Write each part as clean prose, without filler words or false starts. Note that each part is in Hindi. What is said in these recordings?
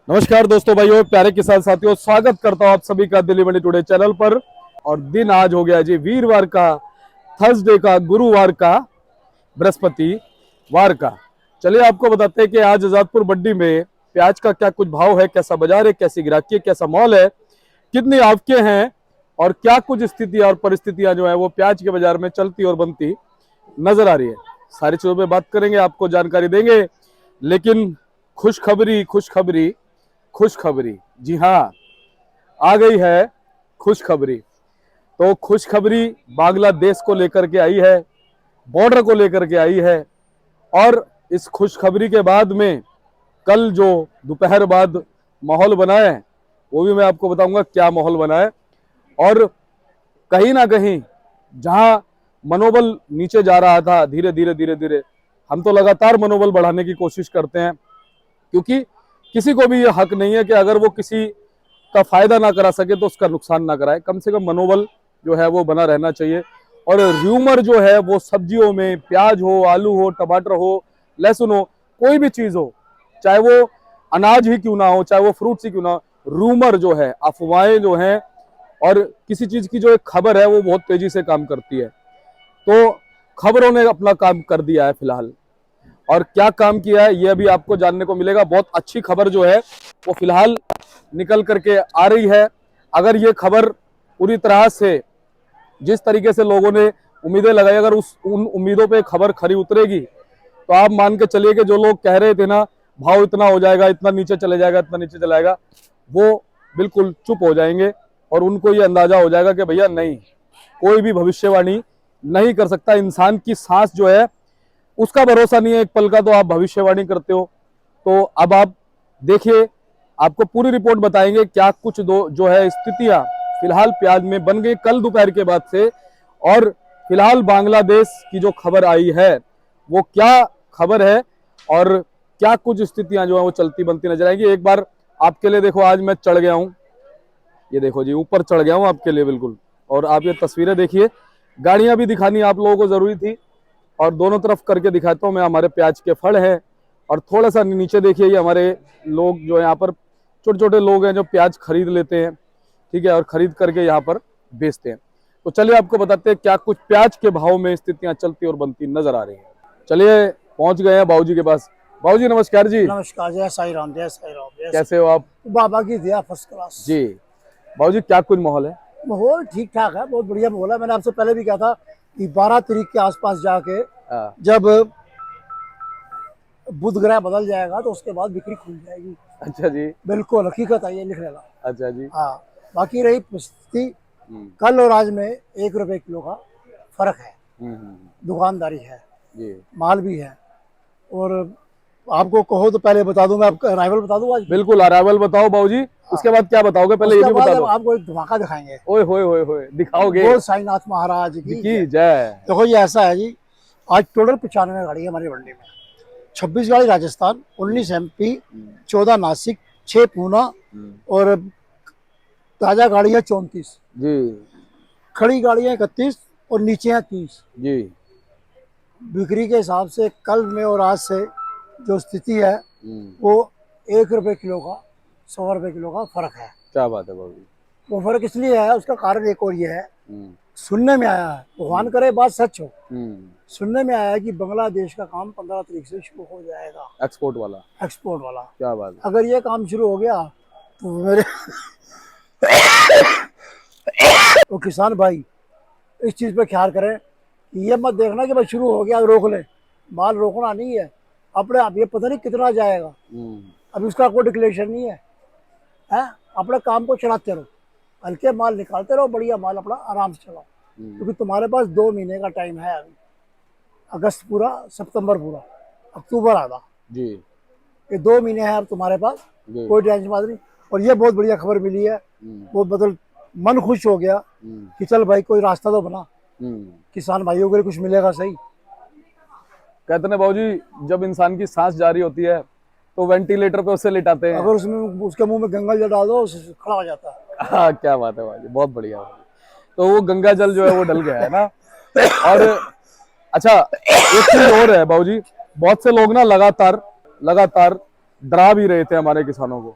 नमस्कार दोस्तों, भाइयों, प्यारे किसान साथियों, स्वागत करता हूं आप सभी का दिल्ली मंडी टुडे चैनल पर। और दिन आज हो गया जी वीरवार का, थर्सडे का, गुरुवार का, बृहस्पतिवार का। चलिए आपको बताते हैं कि आज आजादपुर मंडी में प्याज का क्या कुछ भाव है, कैसा बाजार है, कैसी गिराकी है, कैसा माहौल है, कितनी आवकें हैं और क्या कुछ स्थितियां और परिस्थितियां जो है वो प्याज के बाजार में चलती और बनती नजर आ रही है। सारी चीजों पे बात करेंगे, आपको जानकारी देंगे। लेकिन खुशखबरी खुशखबरी खुशखबरी, जी हाँ, आ गई है खुशखबरी। तो खुशखबरी बांग्लादेश को लेकर के आई है, बॉर्डर को लेकर के आई है। और इस खुशखबरी के बाद में कल जो दोपहर बाद माहौल बना है वो भी मैं आपको बताऊंगा क्या माहौल बना है। और कहीं ना कहीं जहां मनोबल नीचे जा रहा था, धीरे धीरे धीरे धीरे हम तो लगातार मनोबल बढ़ाने की कोशिश करते हैं, क्योंकि किसी को भी ये हक नहीं है कि अगर वो किसी का फायदा ना करा सके तो उसका नुकसान ना कराए। कम से कम मनोबल जो है वो बना रहना चाहिए। और र्यूमर जो है वो सब्जियों में, प्याज हो, आलू हो, टमाटर हो, लहसुन हो, कोई भी चीज हो, चाहे वो अनाज ही क्यों ना हो, चाहे वो फ्रूट्स ही क्यों ना हो, रूमर जो है, अफवाहें जो हैं, और किसी चीज की जो एक खबर है वो बहुत तेजी से काम करती है। तो खबरों ने अपना काम कर दिया है फिलहाल। और क्या काम किया है ये अभी आपको जानने को मिलेगा। बहुत अच्छी खबर जो है वो फिलहाल निकल करके आ रही है। अगर ये खबर पूरी तरह से जिस तरीके से लोगों ने उम्मीदें लगाई, अगर उन उम्मीदों पे खबर खरी उतरेगी तो आप मान के चलिए कि जो लोग कह रहे थे ना भाव इतना हो जाएगा, इतना नीचे चले जाएगा, इतना नीचे चला जाएगा, वो बिल्कुल चुप हो जाएंगे। और उनको ये अंदाजा हो जाएगा कि भैया नहीं, कोई भी भविष्यवाणी नहीं कर सकता। इंसान की सांस जो है उसका भरोसा नहीं है एक पल का, तो आप भविष्यवाणी करते हो। तो अब आप देखिए, आपको पूरी रिपोर्ट बताएंगे क्या कुछ जो है स्थितियां फिलहाल प्याज में बन गई कल दोपहर के बाद से। और फिलहाल बांग्लादेश की जो खबर आई है वो क्या खबर है और क्या कुछ स्थितियां जो है वो चलती बनती नजर आएंगी। एक बार आपके लिए देखो, आज मैं चढ़ गया हूं, ये देखो जी, ऊपर चढ़ गया हूं आपके लिए बिल्कुल। और आप ये तस्वीरें देखिए, गाड़ियां भी दिखानी आप लोगों को जरूरी थी और दोनों तरफ करके दिखाता हूं मैं। हमारे प्याज के फल है और थोड़ा सा नीचे देखिए, ये हमारे लोग जो यहाँ पर छोटे छोटे लोग हैं जो प्याज खरीद लेते हैं, ठीक है, और खरीद करके यहाँ पर बेचते हैं। तो चलिए आपको बताते हैं क्या कुछ प्याज के भाव में स्थितियां चलती और बनती नजर आ रही हैं। चलिए पहुंच गए हैं बाबूजी के पास। बाबूजी नमस्कार जी। नमस्कार, जय साई राम, जय साई राम, कैसे हो आप? बाबा की दिया फर्स्ट क्लास। जी बाबूजी, क्या कुछ माहौल है? माहौल ठीक ठाक है, बहुत बढ़िया माहौल है। मैंने आपसे पहले भी कहा था कि 12 तारीख के आसपास जाके जब बुध ग्रह बदल जाएगा तो उसके बाद बिक्री खुल जाएगी। अच्छा जी। बिल्कुल हकीकत है, ये लिख लेना। अच्छा जी। हाँ, बाकी रही परिस्थिति, कल और आज में 1 रुपए किलो का फर्क है। दुकानदारी है जी। माल भी है। और आपको कहो तो पहले बता दूं, मैं आपका अराइवल बता दूं आज। बिल्कुल, अराइवल बताओ बाबूजी। उसके बाद क्या बताओगे, पहले ये भी बता दो। आपको एक धमाका दिखाएंगे। ओए होए होए होए, दिखाओगे? बोल साईनाथ महाराज की जय। देखो ये ऐसा है जी, आज टोटल 95 गाड़ी है हमारी मंडी में। 26 गाड़ी राजस्थान, 19 MP, 14 नासिक, 6 पूना और ताजा गाड़ी है 34 जी। खड़ी गाड़ियां 31 और नीचे हैं 30 जी। बिक्री के हिसाब से कल में और आज से जो स्थिति है वो 1 रुपए किलो का 100 रुपए किलो का फर्क है। क्या बात है बाबू? वो फर्क इसलिए है, उसका कारण एक और ये है, सुनने में आया है, भगवान करे बात सच हो, सुनने में आया है कि बांग्लादेश का काम 15 तारीख से शुरू हो जाएगा। एक्सपोर्ट वाला। क्या बात है? अगर ये काम शुरू हो गया तो मेरे तो किसान भाई इस चीज पे ख्याल करें कि ये मत देखना कि भाई शुरू हो गया रोक ले। माल रोकना नहीं है अपने आप, ये पता नहीं कितना जाएगा, अभी उसका कोई डिक्लेरेशन नहीं है। अपने काम को चलाते रहो, हल्के माल निकालते रहो, बढ़िया माल अपना आराम से चलाओ, क्योंकि तुम्हारे पास 2 महीने का टाइम है अभी। अगस्त पूरा, सितंबर पूरा, अक्टूबर आधा जी, ये 2 महीने हैं अब तुम्हारे पास, कोई टेंशन बात नहीं। और ये बहुत बढ़िया खबर मिली है, बहुत बदल मन खुश हो गया कि चल भाई कोई रास्ता तो बना, किसान भाइयों के लिए कुछ मिलेगा। सही कहते हैं बाबूजी, जब इंसान की सांस जारी होती है तो वेंटिलेटर पे उसे लिटाते हैं, अगर उसमें उसके मुंह में गंगा जल डाल दो खड़ा हो जाता है। हाँ, क्या बात है बाबूजी, बहुत बढ़िया। तो वो गंगा जल जो है वो डल गया है ना। और अच्छा, एक चीज और है बाबूजी, बहुत से लोग ना लगातार डरा भी रहे थे हमारे किसानों को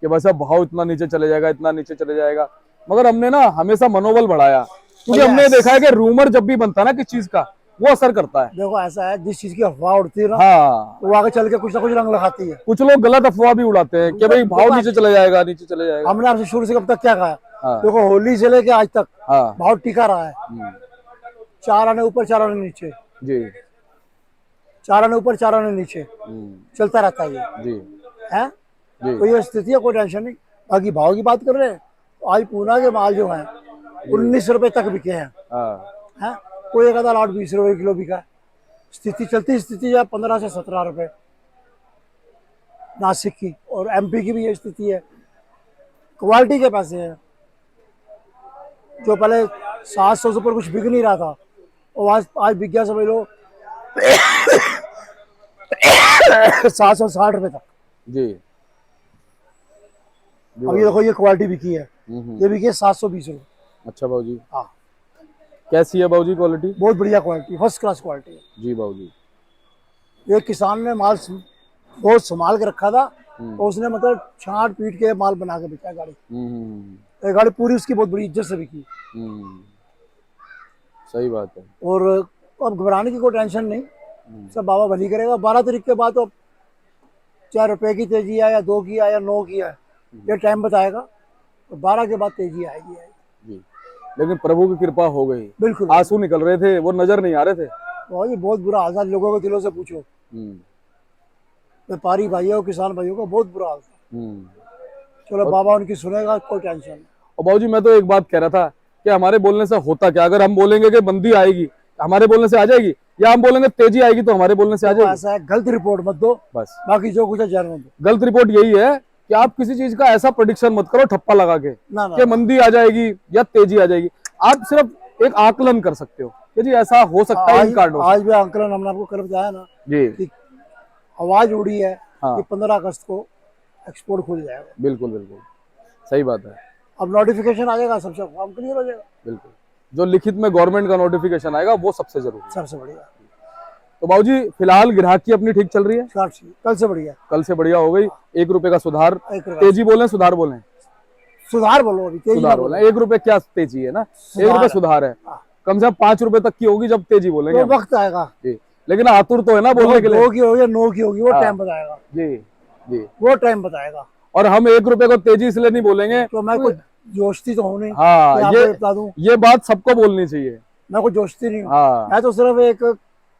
कि बस अब भाव इतना नीचे चले जाएगा, इतना नीचे चले जाएगा, मगर हमने ना हमेशा मनोबल बढ़ाया, क्योंकि हमने देखा है कि रूमर जब भी बनता है ना किस चीज का, वो असर करता है। देखो ऐसा है, जिस चीज की अफवाह उड़ती है ना, हाँ, वो आगे चल के कुछ ना कुछ रंग लगाती है। कुछ लोग गलत अफवाह भी उड़ाते हैं कि भाई भाव नीचे चले जाएगा, नीचे चले जाएगा। हमने आपसे शुरू से कब तक क्या कहा? हाँ। देखो होली से लेके आज तक हाँ भाव टिका रहा है, 4 आने ऊपर 4 आने नीचे, जी 4 आने ऊपर 4 आने नीचे चलता रहता है ये, जी है? जी। तो ये स्थिति है, कोई टेंशन नहीं। बाकी भाव की बात कर रहे हैं, तो आज पूना के माल जो है 19 रुपए तक बिके हैं, हाँ है? कोई एक आधा 8-20 रुपए किलो बिका है। स्थिति चलती स्थिति है 15 से 17 रुपए नासिक की, और एमपी की भी ये स्थिति है। क्वालिटी के पैसे हैं, जो पहले 700 से ऊपर कुछ बिक नहीं रहा था, और आज बिक गया समझ लो 760 रुपए तक। जी। अब ये देखो, ये क्वालिटी बिकी है, ये बिकी है 720 रुपए। अच्छा बाबूजी, हाँ, कैसी है बाबूजी क्वालिटी? बहुत बढ़िया क्वालिटी, फर्स्ट क्लास क्वालिटी है। जी बाबूजी। ये किसान ने माल बहुत संभाल के रखा था, तो उसने मतलब छांट पीट के माल बना के बेचा गाड़ी। ये गाड़ी पूरी उसकी बहुत बड़ी इज्जत से बिकी। सही बात है। और अब घबराने की कोई टेंशन नहीं, सब बाबा भली करेगा। 12 तारीख के बाद तो चाहे रुपए की तेजी है या 2 की है या 9 की है, ये टाइम बताएगा। तो 12 के बाद तेजी आएगी जी। लेकिन प्रभु की कृपा हो गई, बिल्कुल। आंसू निकल रहे थे, वो नजर नहीं आ रहे थे। और ये बहुत बुरा हाल था, लोगों के दिलों से पूछो, व्यापारी भाइयों किसान भाइयों का बहुत बुरा हाल था। चलो बाबा उनकी सुनेगा, कोई टेंशन नहीं। और बाबूजी मैं तो एक बात कह रहा था कि हमारे बोलने से होता क्या? अगर हम बोलेंगे कि मंदी आएगी, हमारे बोलने से आ जाएगी, या हम बोलेंगे तेजी आएगी तो हमारे बोलने से आ जाएगी? ऐसा है, गलत रिपोर्ट मत दो, बस बाकी जो कुछ है जर्नल दो। गलत रिपोर्ट यही है कि आप किसी चीज का ऐसा प्रेडिक्शन मत करो ठप्पा लगा के ना कि मंदी आ जाएगी या तेजी आ जाएगी। आप सिर्फ एक आकलन कर सकते हो कि जी ऐसा हो सकता है इन कारणों से। आज भी आंकलन हमने आपको कर बताया ना जी, कि आवाज उड़ी है हाँ। कि 15 अगस्त को एक्सपोर्ट खुल जाएगा। बिल्कुल बिल्कुल सही बात है। अब नोटिफिकेशन आ जाएगा, सबसे काम क्लियर हो जाएगा। बिल्कुल, जो लिखित में गवर्नमेंट का नोटिफिकेशन आएगा वो सबसे जरूरी, सबसे बढ़िया। तो बाबूजी फिलहाल ग्राहकी अपनी ठीक चल रही है? कल से बढ़िया, कल से बढ़िया हो गई। 1 रुपए का सुधार, 1 रुपए तेजी बोले सुधार बोले? सुधार बोलो, अभी तेजी सुधार बोले। 1 रुपए क्या तेजी है ना, 1 रुपए सुधार है। कम से कम 5 रुपए तक की होगी जब तेजी बोलेंगे। तो वक्त आएगा जी, लेकिन आतुर तो है ना बोलने के लिए। 2 की होगी या 9 की होगी, वो टाइम बताएगा। जी जी, वो टाइम बताएगा। और हम 1 रुपए को तेजी इसलिए नहीं बोलेंगे तो मैं कुछ जोशती तो हूँ नहीं। हाँ, बता दूं, ये बात सबको बोलनी चाहिए। मैं कुछ जोशती नहीं हूँ। हाँ, मैं तो सिर्फ एक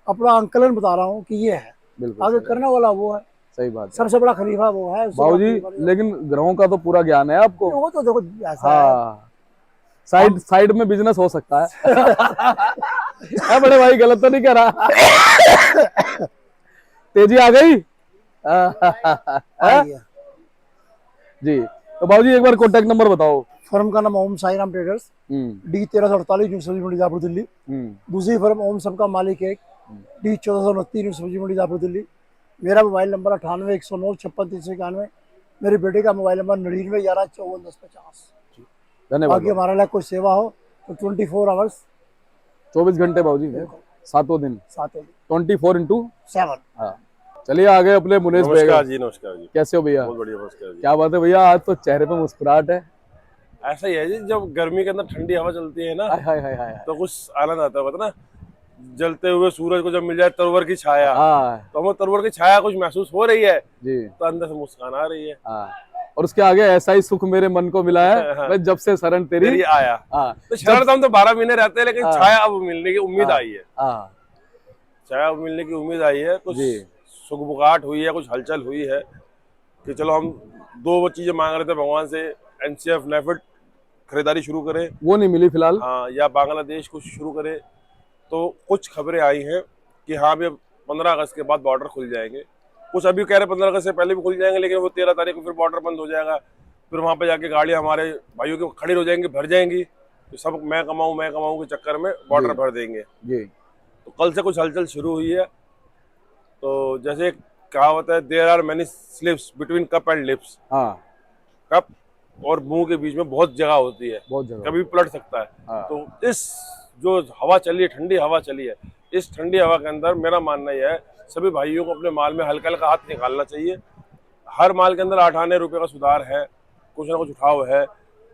अपना अंकलन बता रहा हूँ कि ये है, बिल्कुल आगे करने वाला वो है। सही बात है सबसे बड़ा खलीफा वो है बाबूजी। लेकिन ग्रहों का तो पूरा ज्ञान है आपको। वो तो देखो ऐसा हाँ, साइड में बिजनेस हो सकता है। बड़े भाई गलत तो नहीं कह रहा? तेजी आ गई। है। जी, तो बाबूजी एक बार कॉन्टेक्ट नंबर बताओ। फर्म का नाम Om Sai Ram traders, D 1348 new सब्जी मंडी जापुर दिल्ली। दूसरी फर्म ओम सबका मालिक एक, D 1429 न्यू सब्जी मंडी जापुर दिल्ली। मेरा मोबाइल नंबर 98 109 56 391। मेरी बेटे का मोबाइल नंबर 99 11 54 10 50। धन्यवाद। बाकी हमारे लिए कोई सेवा हो तो 24 आवर्स, 24 घंटे बाबूजी, 7 दिन, 24/7। हाँ, चलिए आगे अपने मुनेश भैया। नमस्कार जी, नमस्कार जी। कैसे हो भैया? बहुत बढ़िया, नमस्कार जी। क्या बात है भैया, आज तो चेहरे पे मुस्कुराहट है। ऐसा ही है जी, जब गर्मी के अंदर ठंडी हवा चलती है ना, हाय हाय हाय, तो कुछ आनंद आता है। पता ना, जलते हुए सूरज को जब मिल जाए तरवर की छाया, तो हमें तरवर की छाया कुछ महसूस हो रही है जी, तो अंदर से मुस्कान आ रही है। और उसके आगे ऐसा ही सुख मेरे मन को मिला है मैं जब से शरण तेरी आया। तो शरण तो हम तो 12 महीने रहते हैं, लेकिन छाया अब मिलने की उम्मीद आई है। छाया अब मिलने की उम्मीद आई है, कुछ सुखबुगाहट हुई है, कुछ हलचल हुई है कि चलो हम 2 चीजें मांग रहे थे भगवान से, NCF नेफेड खरीदारी शुरू करें, वो नहीं मिली फिलहाल। हाँ, या बांग्लादेश कुछ शुरू करे। तो कुछ खबरें आई हैं कि हाँ भी 15 अगस्त के बाद बॉर्डर खुल जाएंगे। कुछ अभी कह रहे 15 अगस्त से पहले भी खुल जाएंगे, लेकिन वो 13 तारीख को फिर बॉर्डर बंद हो जाएगा। फिर वहाँ पे जाके गाड़ियाँ हमारे भाइयों की खड़ी हो जाएंगी, भर जाएंगी, तो सब मैं कमाऊँ के चक्कर में बॉर्डर भर देंगे जी। तो कल से कुछ हलचल शुरू हुई है। तो जैसे कहावत है, there are many slips between cup and lips. Cup और मुंह के बीच में बहुत जगह होती है, बहुत जगह, कभी पलट सकता है। तो इस जो हवा चली है, ठंडी हवा चली है, इस ठंडी हवा के अंदर मेरा मानना यह है सभी भाइयों को अपने माल में हल्का हल्का हाथ निकालना चाहिए। हर माल के अंदर 8 आने रुपए का सुधार है, कुछ ना कुछ उठाव है।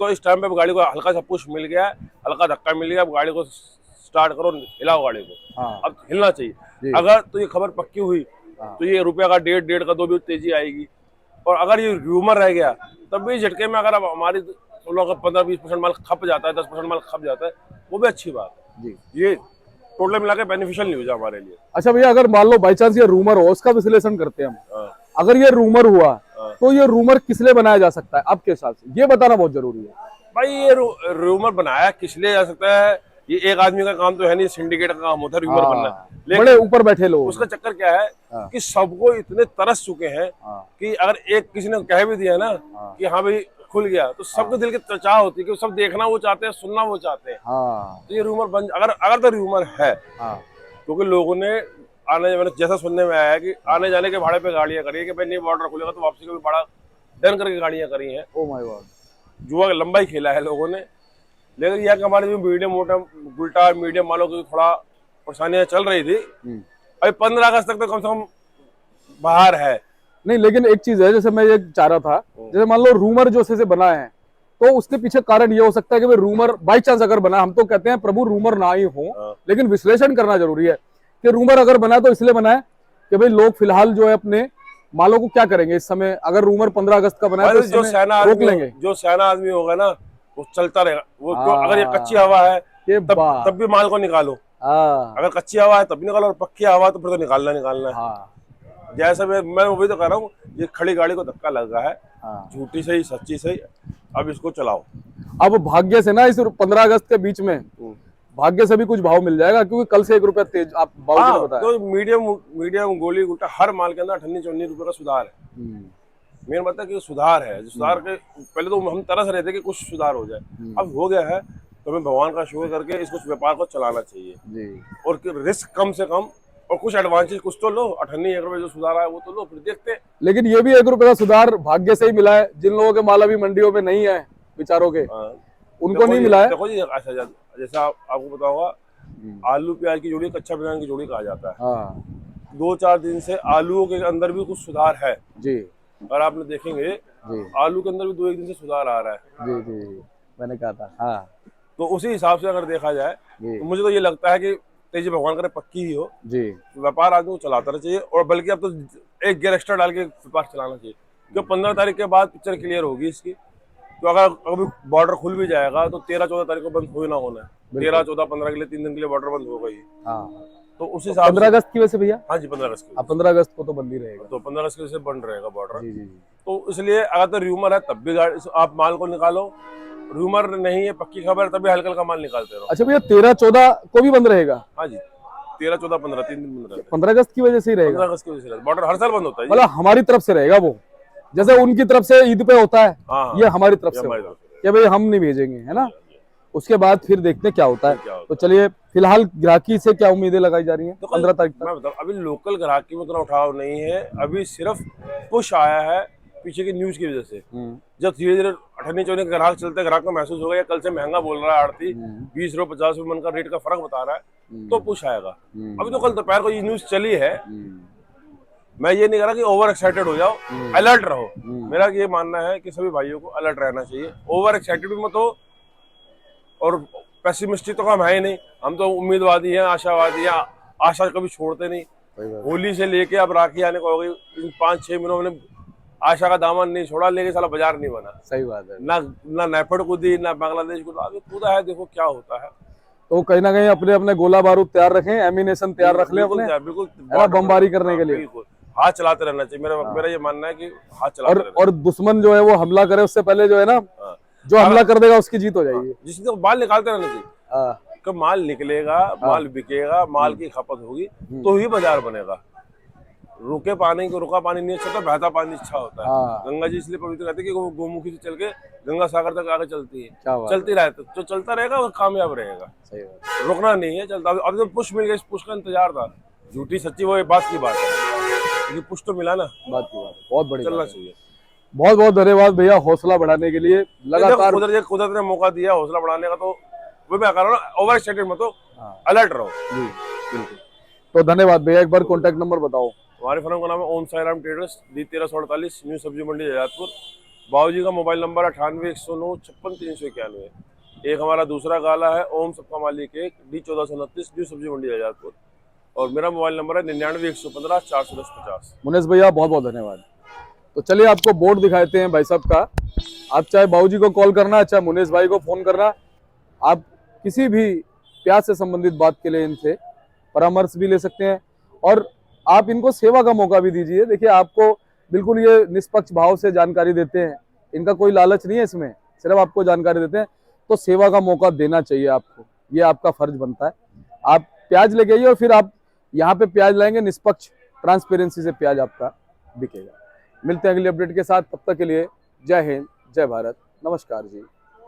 तो इस टाइम पे गाड़ी को हल्का सा पुश मिल गया, हल्का धक्का मिल गया, अब गाड़ी को स्टार्ट करो, हिलाओ गाड़ी को। हाँ। अब हिलना चाहिए। अगर तो ये खबर पक्की हुई तो ये रुपया का 1.5 का 2 भी तेजी आएगी। और अगर ये र्यूमर रह गया तब भी झटके में अगर अब हमारी 15-20% माल खप जाता है, 10% माल खप जाता है, वो भी अच्छी बात है। ये टोटल मिला के बेनिफिशियल न्यूज है हमारे लिए। अच्छा भैया, अगर मान लो बाई चांस ये रूमर हो, उसका विश्लेषण करते हैं हम। अगर ये रूमर हुआ तो ये रूमर किस लिए बनाया जा सकता है आपके हिसाब से, ये बताना बहुत जरूरी है भाई। ये रूमर बनाया किस लिए जा सकता है, ये एक आदमी का काम तो है नहीं, सिंडिकेट का काम होता है रूमर बनना। लेकिन बड़े ऊपर बैठे लोग, उसका चक्कर क्या है कि सबको इतने तरस चुके हैं कि अगर एक किसी ने कह भी दिया ना कि हाँ भाई खुल गया, तो सबके दिल की चाह होती है कि सब देखना वो चाहते हैं, सुनना वो चाहते हैं। तो ये रूमर बन, अगर तो रूमर है, क्योंकि लोगों ने आने मैंने जैसा सुनने में आया है कि आने जाने के भाड़े पे गाड़ियां करी है कि भाई नहीं बॉर्डर खुलेगा तो वापसी का भी भाड़ा डन करके गाड़ियां करी हैं। ओ माय गॉड, जुआ लंबा ही खेला है लोगों ने। लेकिन यह कि हमारे जो मीडियम मोटा उल्टा मीडियम वालों की थोड़ा परेशानियां चल रही थी, अभी 15 अगस्त तक तो कम से कम बाहर है। नहीं, लेकिन एक चीज है, जैसे मैं ये चाह रहा था, जैसे मान लो रूमर जो से बना है, तो उसके पीछे कारण ये हो सकता है कि भाई रूमर बाई चांस अगर बना, हम तो कहते हैं प्रभु रूमर ना ही हो, लेकिन विश्लेषण करना जरूरी है कि रूमर अगर बना तो इसलिए बना है कि भाई लोग फिलहाल जो है अपने मालों को क्या करेंगे इस समय। अगर रूमर 15 अगस्त का बना है तो जो सैना रोक लेंगे, जो सैना आदमी होगा ना वो चलता रहेगा। वो अगर ये कच्ची हवा है तब भी माल को निकालो, अगर कच्ची हवा है तब भी निकालो, और पक्की हवा है तो फिर तो निकालना है। जैसा मैं वही तो कह रहा हूँ, ये खड़ी गाड़ी को धक्का लगा है, झूठी सही सच्ची सही, अब इसको चलाओ। अब भाग्य से ना इस 15 अगस्त के बीच में भाग्य से भी कुछ भाव मिल जाएगा, क्योंकि कल से 1 रुपया तेज आप भाव ने बताया। तो मीडियम गोली उल्टा हर माल के अंदर 18-19 रुपए का सुधार है। मेन मतलब कि सुधार है, सुधार के पहले तो हम तरस रहे थे कि कुछ सुधार हो जाए, अब हो गया है तो हमें भगवान का शुक्र करके इसको व्यापार को चलाना चाहिए। और रिस्क कम से कम और कुछ एडवांटेज कुछ तो लो। 18 रुपए जो सुधार है वो तो लो, फिर देखते। लेकिन ये भी 1 रुपए का सुधार भाग्य से ही मिला है। जिन लोगों के माल अभी मंडियों में नहीं है, बेचारों के, उनको नहीं मिला है। देखो जी, अच्छा जैसा आपको पता होगा, आलू प्याज की जोड़ी कच्चा बैंगन की जोड़ी कहा जाता है। 2-4 दिन से आलूओं के अंदर भी कुछ सुधार है जी। और आपने देखेंगे आलू के अंदर भी 2-1 दिन से सुधार आ रहा है। जी मैंने कहा था। तो उसी हिसाब से अगर देखा जाए तो मुझे तो ये लगता है कि तेजी भगवान करे पक्की ही हो जी, व्यापार आदमी को चलाता रहना चाहिए। और बल्कि अब तो एक गियर एक्स्ट्रा डाल के व्यापार चलाना चाहिए, क्योंकि 15 तारीख के बाद पिक्चर क्लियर होगी इसकी। तो अगर अभी बॉर्डर खुल भी जाएगा तो 13-14 तारीख को बंद हो ना होना है। 13, 14, 15 के लिए 3 दिन के लिए बॉर्डर बंद होगा ही। तो उस हिसाब से 15 अगस्त की वजह से भैया, हाँ जी 15 अगस्त की, 15 अगस्त को तो बंद ही रहेगा। तो 15 अगस्त की वजह से बंद रहेगा बॉर्डर। तो इसलिए अगर तो र्यूमर है तब भी आप माल को निकालो, र्यूमर नहीं है पक्की खबर तभी हल्का हल्का माल निकालते रहो। अच्छा भैया, 13-14 को भी बंद रहेगा? हाँ जी, 13, 14, 15 3 दिन बंद रहेगा। 15 अगस्त की वजह से ही रहेगा? 15 अगस्त की वजह से बॉर्डर हर साल बंद होता है। मतलब हमारी तरफ से रहेगा वो, जैसे उनकी तरफ से ईद पे होता है, ये हमारी तरफ से कि भाई हम नहीं भेजेंगे, है ना। उसके बाद फिर देखते हैं क्या होता है। तो चलिए, फिलहाल ग्राहकी से क्या उम्मीदें लगाई जा रही हैं 15 तारीख तक? मैं बताऊं, अभी लोकल ग्राहकी में उतना उठाव नहीं है, अभी सिर्फ पुश आया है पीछे की न्यूज की वजह से। जब धीरे धीरे 18-14 ग्राहक चलते, ग्राहक को महसूस होगा कल से महंगा बोल रहा है आड़ती, 20 रुपए 50 रुपए मन का रेट का फर्क बता रहा है, तो पुश आएगा। अभी तो कल दोपहर को ये न्यूज चली है। मैं ये नहीं कह रहा कि ओवर एक्साइटेड हो जाओ, अलर्ट रहो। मेरा ये मानना है कि सभी भाइयों को अलर्ट रहना चाहिए, ओवर एक्साइटेड भी मत हो और पेसिमिस्टिक तो हम है ही नहीं। हम तो उम्मीदवादी हैं, आशावादी हैं, आशा कभी छोड़ते नहीं। होली से लेके अब राखी आने को हो गई, इन 5-6 महीनों में आशा का दामन नहीं छोड़ा, लेकिन साला बाजार नहीं बना। सही बात है। ना नेफेड कूदी, ना बांग्लादेश कूदा, अभी कूदा है, देखो क्या होता है। तो कहीं ना कहीं अपने अपने गोला बारूद तैयार रखें, एमिनेशन तैयार रख लें अपने, बिल्कुल बमबारी करने के लिए हाथ चलाते रहना चाहिए। मेरा ये मानना है कि हाथ चलाते रहना। और दुश्मन जो है वो हमला करे उससे पहले जो है ना, जो हमला कर देगा उसकी जीत हो जाएगी। जिससे तो माल निकालते रहना चाहिए, कि माल निकलेगा, माल बिकेगा, माल की खपत होगी तो ही बाजार बनेगा। रुके पानी को रुका पानी नहीं अच्छा, तो बहता पानी अच्छा होता है। गंगा जी इसलिए पवित्र कहते हैं कि गोमुखी से चल के गंगा सागर तक आगे चलती है, चलती रहती, जो चलता रहेगा वो कामयाब रहेगा। रुकना नहीं है, चलता। अब तो पुश मिल गया, इस पुश का इंतजार था। झूठी सच्ची वो बात की बात है, लेकिन पुश तो मिला ना, बात की बात बहुत बड़ी, चलना चाहिए। बहुत बहुत धन्यवाद भैया हौसला बढ़ाने के लिए। लगातार कुदरत ने मौका दिया हौसला बढ़ाने का, तो वो मैं कह रहा हूँ ओवर एक्साइटेड मत हो, अलर्ट रहो। बिल्कुल। तो धन्यवाद भैया, एक बार कॉन्टेक्ट नंबर बताओ। हमारे फर्म का नाम है Om Sai Ram traders, D 1348, new सब्जी मंडी जजातपुर। बाबूजी का मोबाइल नंबर 98 109 56 391। एक हमारा दूसरा गाला है ओम सबका मालिक एक, डी 1429, न्यू सब्जी मंडी जजातपुर। और मेरा मोबाइल नंबर है 99 115 410 50। मुनेश भैया बहुत बहुत धन्यवाद। तो चलिए आपको बोर्ड दिखाते हैं भाई साहब का। आप चाहे बाबूजी को कॉल करना, चाहे मुनेश भाई को फोन करना, आप किसी भी प्याज से संबंधित बात के लिए इनसे परामर्श भी ले सकते हैं और आप इनको सेवा का मौका भी दीजिए। देखिए आपको बिल्कुल ये निष्पक्ष भाव से जानकारी देते हैं, इनका कोई लालच नहीं है इसमें, सिर्फ आपको जानकारी देते हैं, तो सेवा का मौका देना चाहिए आपको, ये आपका फर्ज बनता है। आप प्याज लेके आइए और फिर आप यहाँ पे प्याज लाएंगे, निष्पक्ष ट्रांसपेरेंसी से प्याज आपका बिकेगा। मिलते हैं अगली अपडेट के साथ, तब तक के लिए जय हिंद, जय भारत, नमस्कार जी।